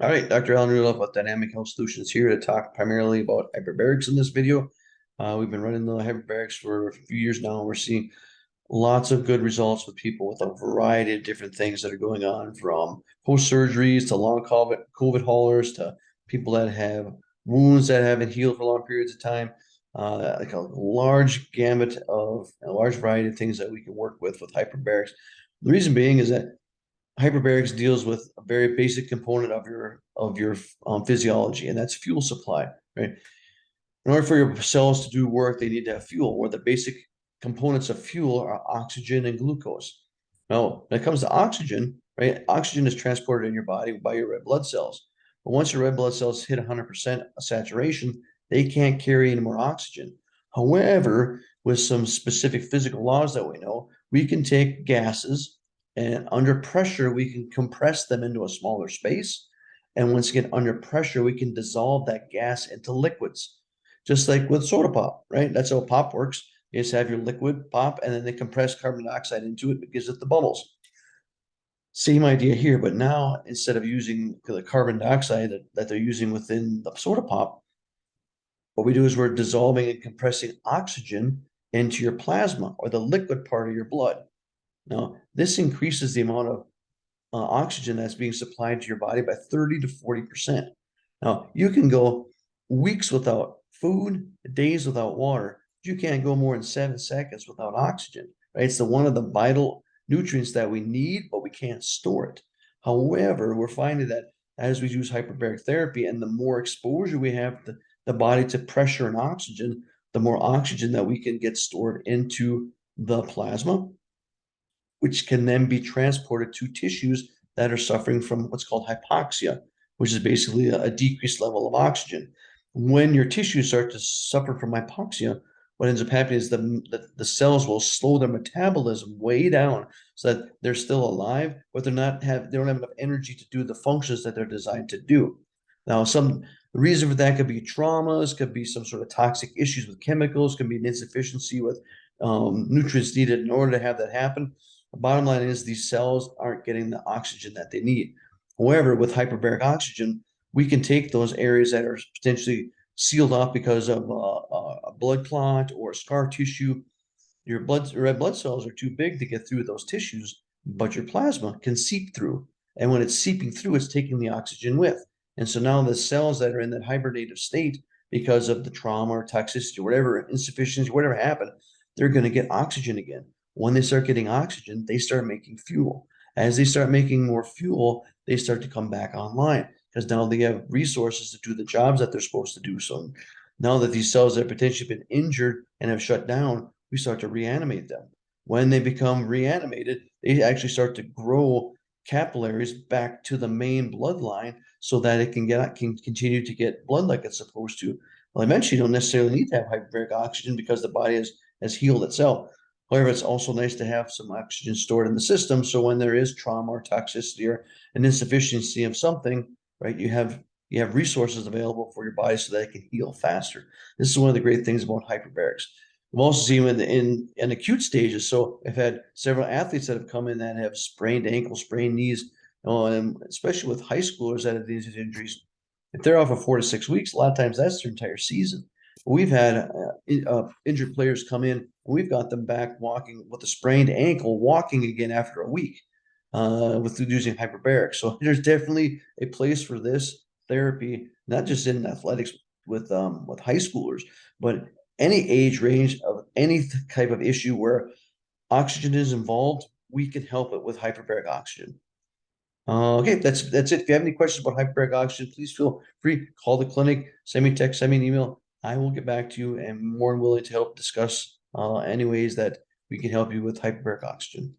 All right, Dr. Alan Rudolph with Dynamic Health Solutions here to talk primarily about hyperbarics in this video. We've been running the hyperbarics for a few years now. We're seeing lots of good results with people with a variety of different things that are going on, from post surgeries to long COVID haulers to people that have wounds that haven't healed for long periods of time. Like a large gamut of a large variety of things that we can work with hyperbarics. The reason being is that hyperbarics deals with a very basic component of your physiology, and that's fuel supply, right? In order for your cells to do work, they need to have fuel, where the basic components of fuel are oxygen and glucose. Now, when it comes to oxygen, right, oxygen is transported in your body by your red blood cells. But once your red blood cells hit 100% saturation, they can't carry any more oxygen. However, with some specific physical laws that we know, we can take gases and under pressure, we can compress them into a smaller space. And once again, under pressure, we can dissolve that gas into liquids, just like with soda pop, right? That's how pop works. You just have your liquid pop, and then they compress carbon dioxide into it. It gives it the bubbles. Same idea here, but now instead of using the carbon dioxide that they're using within the soda pop, what we do is we're dissolving and compressing oxygen into your plasma, or the liquid part of your blood. Now, this increases the amount of oxygen that's being supplied to your body by 30 to 40%. Now, you can go weeks without food, days without water. You can't go more than 7 seconds without oxygen, right? It's one of the vital nutrients that we need, but we can't store it. However, we're finding that as we use hyperbaric therapy and the more exposure we have the body to pressure and oxygen, the more oxygen that we can get stored into the plasma, which can then be transported to tissues that are suffering from what's called hypoxia, which is basically a decreased level of oxygen. When your tissues start to suffer from hypoxia, what ends up happening is the cells will slow their metabolism way down so that they're still alive, but they don't have enough energy to do the functions that they're designed to do. Now, the reason for that could be traumas, could be some sort of toxic issues with chemicals, could be an insufficiency with nutrients needed in order to have that happen. The bottom line is these cells aren't getting the oxygen that they need. However, with hyperbaric oxygen, we can take those areas that are potentially sealed off because of a blood clot or scar tissue. Your red blood cells are too big to get through those tissues, but your plasma can seep through. And when it's seeping through, it's taking the oxygen with. And so now the cells that are in that hibernative state, because of the trauma or toxicity or whatever, insufficiency, whatever happened, they're going to get oxygen again. When they start getting oxygen, they start making fuel. As they start making more fuel, they start to come back online because now they have resources to do the jobs that they're supposed to do. So now that these cells have potentially been injured and have shut down, we start to reanimate them. When they become reanimated, they actually start to grow capillaries back to the main bloodline so that it can continue to get blood like it's supposed to. Well, eventually, you don't necessarily need to have hyperbaric oxygen because the body has healed itself. However, it's also nice to have some oxygen stored in the system. So when there is trauma or toxicity or an insufficiency of something, right, you have resources available for your body so that it can heal faster. This is one of the great things about hyperbarics. We've also seen in acute stages. So I've had several athletes that have come in that have sprained ankles, sprained knees, and especially with high schoolers that have these injuries. If they're off for 4 to 6 weeks, a lot of times that's their entire season. We've had injured players come in, and we've got them back walking with a sprained ankle, walking again after a week with using hyperbaric. So there's definitely a place for this therapy, not just in athletics with high schoolers, but any age range of any type of issue where oxygen is involved, we can help it with hyperbaric oxygen. Okay, that's it. If you have any questions about hyperbaric oxygen, please feel free, call the clinic, send me a text, send me an email. I will get back to you and more than willing to help discuss any ways that we can help you with hyperbaric oxygen.